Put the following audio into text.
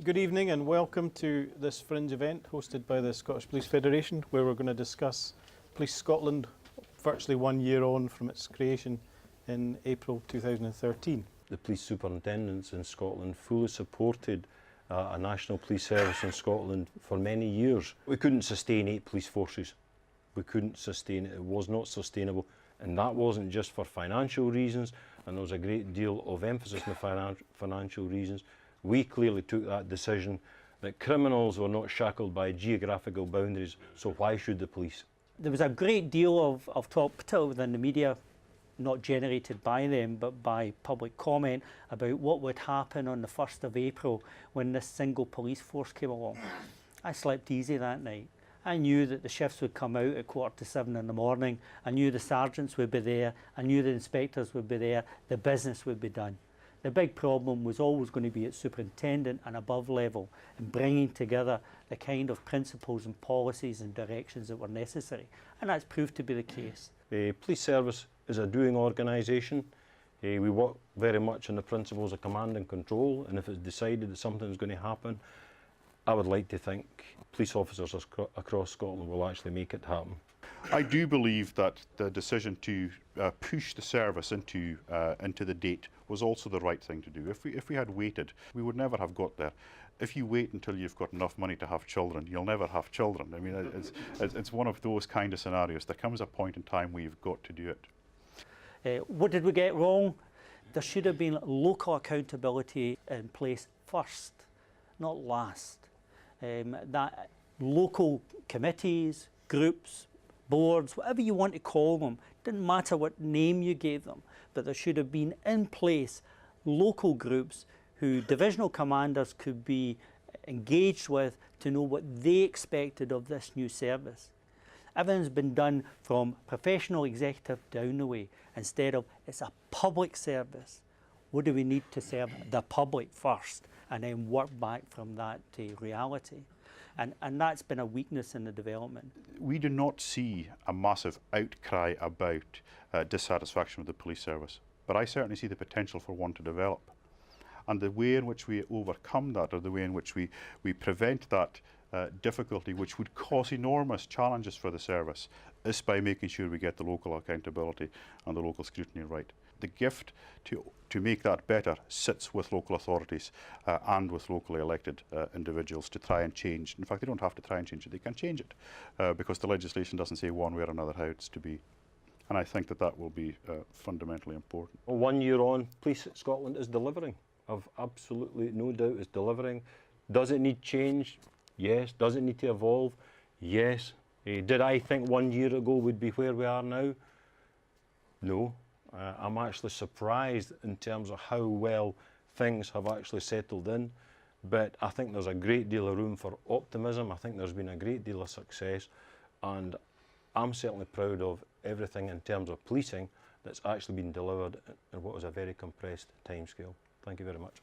Good evening and welcome to this Fringe event hosted by the Scottish Police Federation, where we're going to discuss Police Scotland virtually 1 year on from its creation in April 2013. The police superintendents in Scotland fully supported a national police service in Scotland for many years. We couldn't sustain 8 police forces. We couldn't sustain it. It was not sustainable, and that wasn't just for financial reasons, and there was a great deal of emphasis on financial reasons. We clearly took that decision that criminals were not shackled by geographical boundaries, so why should the police? There was a great deal of talk, particularly within the media, not generated by them, but by public comment, about what would happen on the 1st of April when this single police force came along. I slept easy that night. I knew that the shifts would come out at 7:15 in the morning. I knew the sergeants would be there. I knew the inspectors would be there. The business would be done. The big problem was always going to be at superintendent and above level, and bringing together the kind of principles and policies and directions that were necessary. And that's proved to be the case. The police service is a doing organisation. We work very much on the principles of command and control, and if it's decided that something's going to happen, I would like to think police officers across Scotland will actually make it happen. I do believe that the decision to push the service into the date was also the right thing to do. If we had waited, we would never have got there. If you wait until you've got enough money to have children, you'll never have children. I mean, it's one of those kind of scenarios. There comes a point in time where you've got to do it. What did we get wrong? There should have been local accountability in place first, not last. That local committees, groups, boards, whatever you want to call them, didn't matter what name you gave them, but there should have been in place local groups who divisional commanders could be engaged with to know what they expected of this new service. Everything's been done from professional executive down the way, instead of it's a public service. What do we need to serve the public first, and then work back from that to reality? And that's been a weakness in the development. We do not see a massive outcry about dissatisfaction with the police service, but I certainly see the potential for one to develop. And the way in which we overcome that, or the way in which we prevent that difficulty, which would cause enormous challenges for the service, is by making sure we get the local accountability and the local scrutiny right. The gift to make that better sits with local authorities and with locally elected individuals to try and change. In fact, they don't have to try and change it, they can change it because the legislation doesn't say one way or another how it's to be. And I think that will be fundamentally important. Well, 1 year on, Police Scotland is delivering. I've absolutely no doubt it's delivering. Does it need change? Yes. Does it need to evolve? Yes. Did I think 1 year ago would be where we are now? No. I'm actually surprised in terms of how well things have actually settled in, but I think there's a great deal of room for optimism. I think there's been a great deal of success, and I'm certainly proud of everything in terms of policing that's actually been delivered in what was a very compressed timescale. Thank you very much.